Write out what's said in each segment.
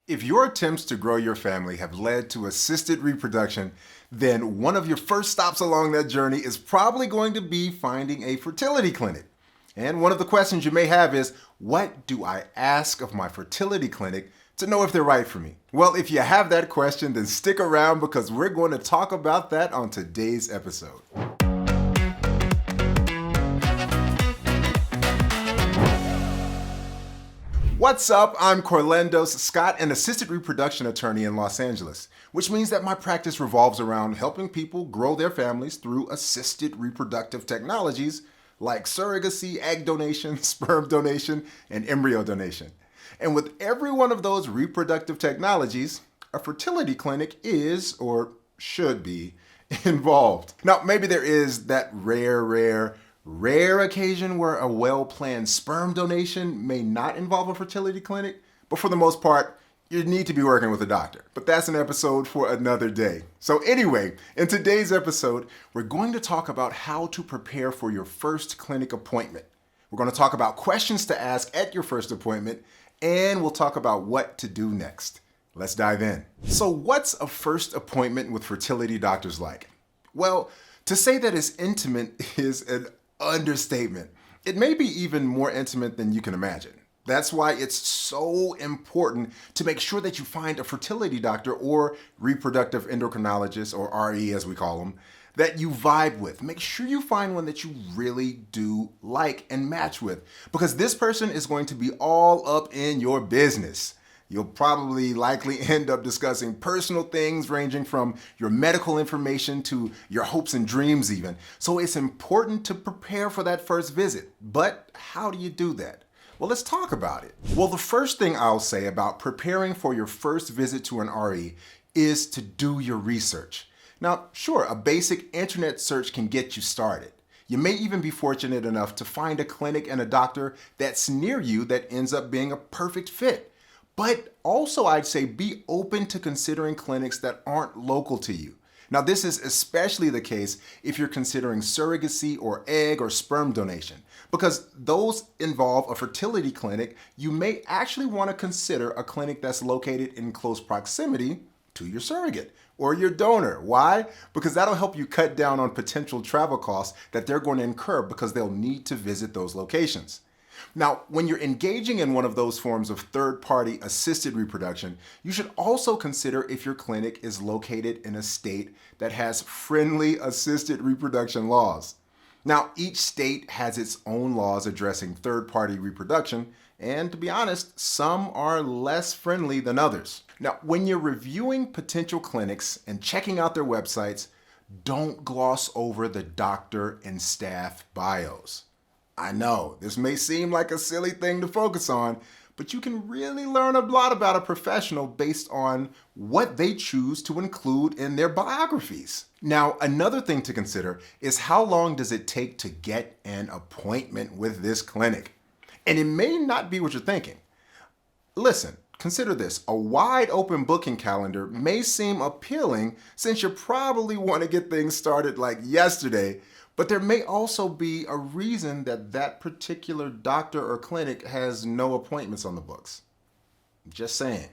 If your attempts to grow your family have led to assisted reproduction, then one of your first stops along that journey is probably going to be finding a fertility clinic. And one of the questions you may have is, what do I ask of my fertility clinic to know if they're right for me? Well, if you have that question, then stick around because we're going to talk about that on today's episode. What's up? I'm Corlandos Scott, an assisted reproduction attorney in Los Angeles, which means that my practice revolves around helping people grow their families through assisted reproductive technologies like surrogacy, egg donation, sperm donation, and embryo donation. And with every one of those reproductive technologies, a fertility clinic is, or should be, involved. Now, maybe there is that rare occasion where a well-planned sperm donation may not involve a fertility clinic, but for the most part, you need to be working with a doctor. But that's an episode for another day. So anyway, in today's episode, we're going to talk about how to prepare for your first clinic appointment. We're going to talk about questions to ask at your first appointment, and we'll talk about what to do next. Let's dive in. So what's a first appointment with fertility doctors like? Well, to say that it's intimate is an understatement. It may be even more intimate than you can imagine. That's why it's so important to make sure that you find a fertility doctor or reproductive endocrinologist, or RE as we call them, that you vibe with. Make sure you find one that you really do like and match with, because this person is going to be all up in your business. You'll probably likely end up discussing personal things ranging from your medical information to your hopes and dreams even. So it's important to prepare for that first visit. But how do you do that? Well, let's talk about it. Well, the first thing I'll say about preparing for your first visit to an RE is to do your research. Now, sure, a basic internet search can get you started. You may even be fortunate enough to find a clinic and a doctor that's near you that ends up being a perfect fit. But also, I'd say be open to considering clinics that aren't local to you. Now, this is especially the case if you're considering surrogacy or egg or sperm donation, because those involve a fertility clinic. You may actually want to consider a clinic that's located in close proximity to your surrogate or your donor. Why? Because that'll help you cut down on potential travel costs that they're going to incur because they'll need to visit those locations. Now, when you're engaging in one of those forms of third-party assisted reproduction, you should also consider if your clinic is located in a state that has friendly assisted reproduction laws. Now, each state has its own laws addressing third-party reproduction, and to be honest, some are less friendly than others. Now, when you're reviewing potential clinics and checking out their websites, don't gloss over the doctor and staff bios. I know, this may seem like a silly thing to focus on, but you can really learn a lot about a professional based on what they choose to include in their biographies. Now, another thing to consider is how long does it take to get an appointment with this clinic? And it may not be what you're thinking. Listen, consider this. A wide open booking calendar may seem appealing since you probably want to get things started like yesterday, but there may also be a reason that that particular doctor or clinic has no appointments on the books. Just saying.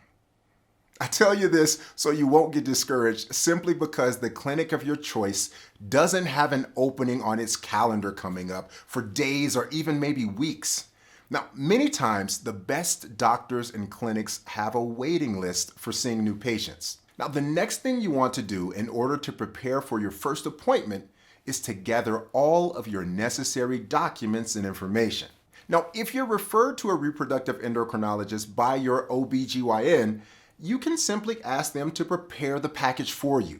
I tell you this so you won't get discouraged simply because the clinic of your choice doesn't have an opening on its calendar coming up for days or even maybe weeks. Now, many times the best doctors and clinics have a waiting list for seeing new patients. Now, the next thing you want to do in order to prepare for your first appointment is to gather all of your necessary documents and information. Now, if you're referred to a reproductive endocrinologist by your OBGYN, you can simply ask them to prepare the package for you.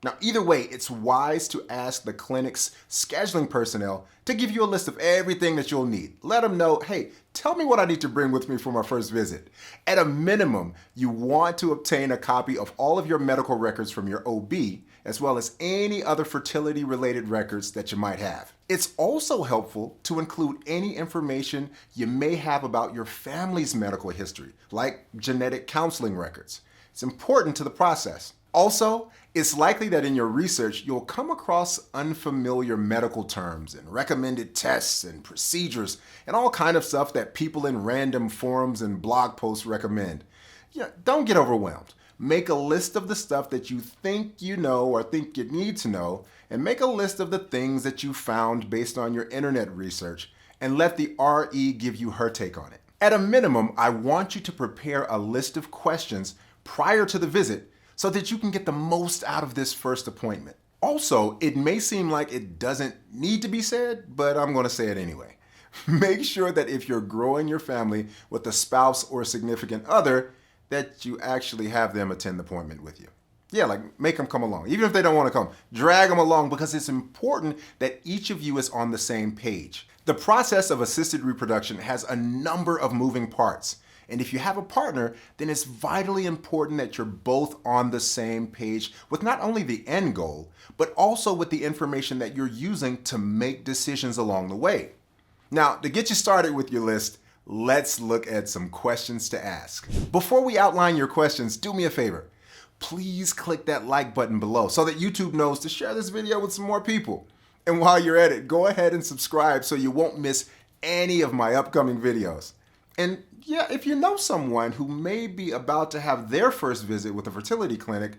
Now, either way, it's wise to ask the clinic's scheduling personnel to give you a list of everything that you'll need. Let them know, hey, tell me what I need to bring with me for my first visit. At a minimum, you want to obtain a copy of all of your medical records from your OB, as well as any other fertility-related records that you might have. It's also helpful to include any information you may have about your family's medical history, like genetic counseling records. It's important to the process. Also, it's likely that in your research, you'll come across unfamiliar medical terms and recommended tests and procedures and all kind of stuff that people in random forums and blog posts recommend. Yeah, don't get overwhelmed. Make a list of the stuff that you think you know or think you need to know, and make a list of the things that you found based on your internet research, and let the RE give you her take on it. At a minimum, I want you to prepare a list of questions prior to the visit so that you can get the most out of this first appointment. Also, it may seem like it doesn't need to be said, but I'm going to say it anyway. Make sure that if you're growing your family with a spouse or significant other, that you actually have them attend the appointment with you. Yeah, like make them come along. Even if they don't want to come, drag them along because it's important that each of you is on the same page. The process of assisted reproduction has a number of moving parts. And if you have a partner, then it's vitally important that you're both on the same page with not only the end goal, but also with the information that you're using to make decisions along the way. Now, to get you started with your list, let's look at some questions to ask. Before we outline your questions, do me a favor. Please click that like button below so that YouTube knows to share this video with some more people. And while you're at it, go ahead and subscribe so you won't miss any of my upcoming videos. And yeah, if you know someone who may be about to have their first visit with a fertility clinic,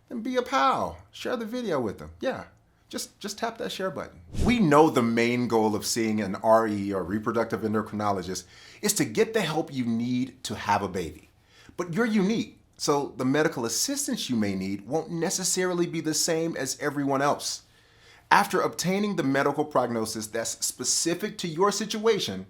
then be a pal. Share the video with them. Yeah. Just tap that share button. We know the main goal of seeing an RE or reproductive endocrinologist is to get the help you need to have a baby. But you're unique, so the medical assistance you may need won't necessarily be the same as everyone else. After obtaining the medical prognosis that's specific to your situation,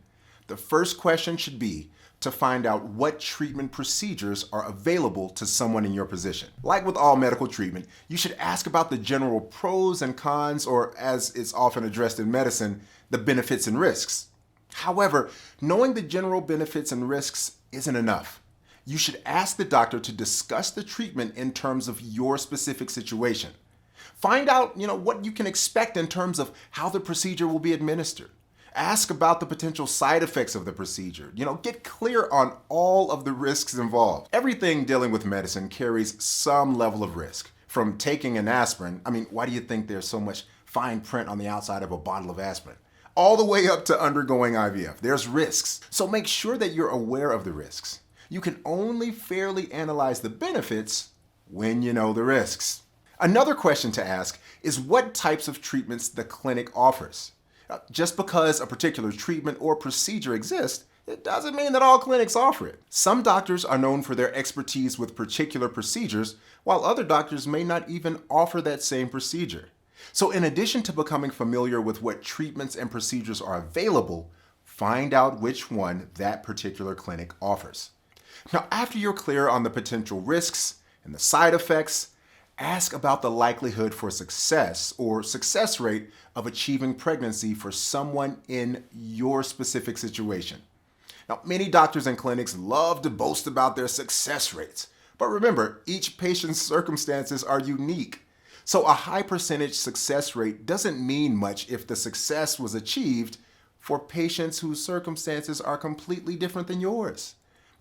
the first question should be to find out what treatment procedures are available to someone in your position. Like with all medical treatment, you should ask about the general pros and cons, or as it's often addressed in medicine, the benefits and risks. However, knowing the general benefits and risks isn't enough. You should ask the doctor to discuss the treatment in terms of your specific situation. Find out, what you can expect in terms of how the procedure will be administered. Ask about the potential side effects of the procedure. Get clear on all of the risks involved. Everything dealing with medicine carries some level of risk. From taking an aspirin, why do you think there's so much fine print on the outside of a bottle of aspirin? All the way up to undergoing IVF. There's risks. So make sure that you're aware of the risks. You can only fairly analyze the benefits when you know the risks. Another question to ask is what types of treatments the clinic offers. Just because a particular treatment or procedure exists, it doesn't mean that all clinics offer it. Some doctors are known for their expertise with particular procedures, while other doctors may not even offer that same procedure. So in addition to becoming familiar with what treatments and procedures are available, find out which one that particular clinic offers. Now, after you're clear on the potential risks and the side effects, ask about the likelihood for success or success rate of achieving pregnancy for someone in your specific situation. Now, many doctors and clinics love to boast about their success rates, but remember, each patient's circumstances are unique. So a high percentage success rate doesn't mean much if the success was achieved for patients whose circumstances are completely different than yours.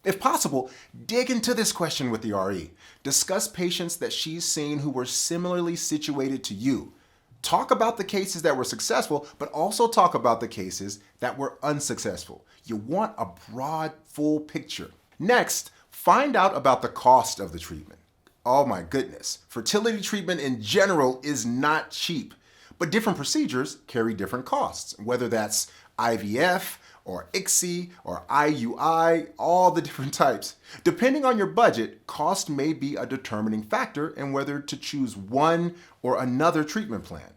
If possible, dig into this question with the RE. Discuss patients that she's seen who were similarly situated to you. Talk about the cases that were successful, but also talk about the cases that were unsuccessful. You want a broad, full picture. Next, find out about the cost of the treatment. Oh my goodness, fertility treatment in general is not cheap, but different procedures carry different costs, whether that's IVF, or ICSI, or IUI, all the different types. Depending on your budget, cost may be a determining factor in whether to choose one or another treatment plan.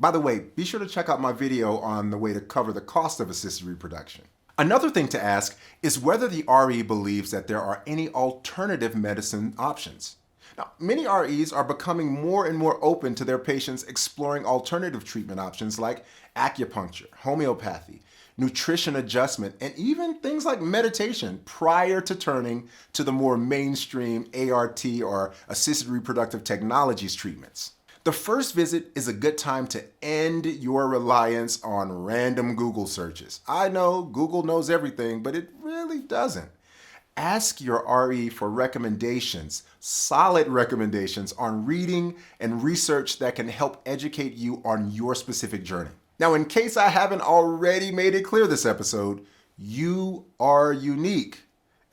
By the way, be sure to check out my video on the way to cover the cost of assisted reproduction. Another thing to ask is whether the RE believes that there are any alternative medicine options. Now, many REs are becoming more and more open to their patients exploring alternative treatment options like acupuncture, homeopathy, nutrition adjustment, and even things like meditation prior to turning to the more mainstream ART or assisted reproductive technologies treatments. The first visit is a good time to end your reliance on random Google searches. I know Google knows everything, but it really doesn't. Ask your RE for recommendations, solid recommendations on reading and research that can help educate you on your specific journey. Now, in case I haven't already made it clear this episode, you are unique.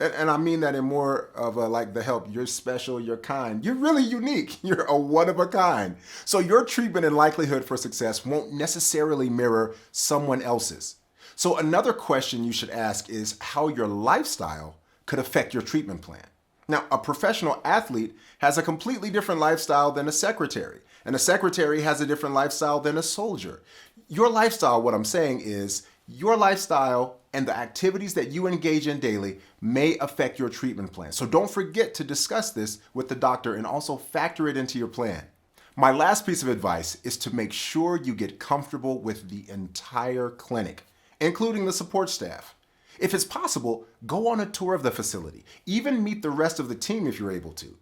And I mean that in more of a like the help. You're special, you're kind, you're really unique, you're a one of a kind. So your treatment and likelihood for success won't necessarily mirror someone else's. So another question you should ask is how your lifestyle could affect your treatment plan. Now, a professional athlete has a completely different lifestyle than a secretary, and a secretary has a different lifestyle than a soldier. Your lifestyle, what I'm saying is, your lifestyle and the activities that you engage in daily may affect your treatment plan. So don't forget to discuss this with the doctor and also factor it into your plan. My last piece of advice is to make sure you get comfortable with the entire clinic, including the support staff. If it's possible, go on a tour of the facility. Even meet the rest of the team if you're able to.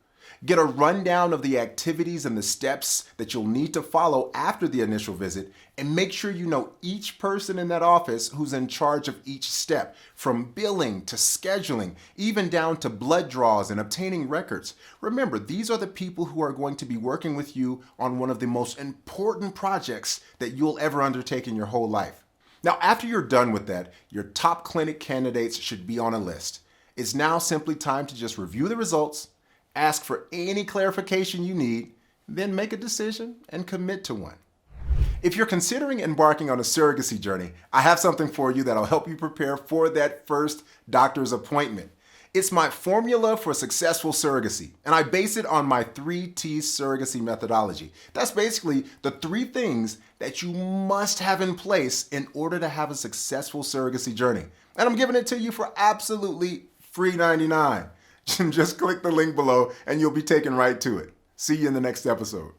Get a rundown of the activities and the steps that you'll need to follow after the initial visit, and make sure you know each person in that office who's in charge of each step, from billing to scheduling, even down to blood draws and obtaining records. Remember, these are the people who are going to be working with you on one of the most important projects that you'll ever undertake in your whole life. Now, after you're done with that, your top clinic candidates should be on a list. It's now simply time to just review the results, ask for any clarification you need, then make a decision and commit to one. If you're considering embarking on a surrogacy journey, I have something for you that'll help you prepare for that first doctor's appointment. It's my formula for successful surrogacy, and I base it on my 3T surrogacy methodology. That's basically the 3 things that you must have in place in order to have a successful surrogacy journey. And I'm giving it to you for absolutely free 99. Just click the link below and you'll be taken right to it. See you in the next episode.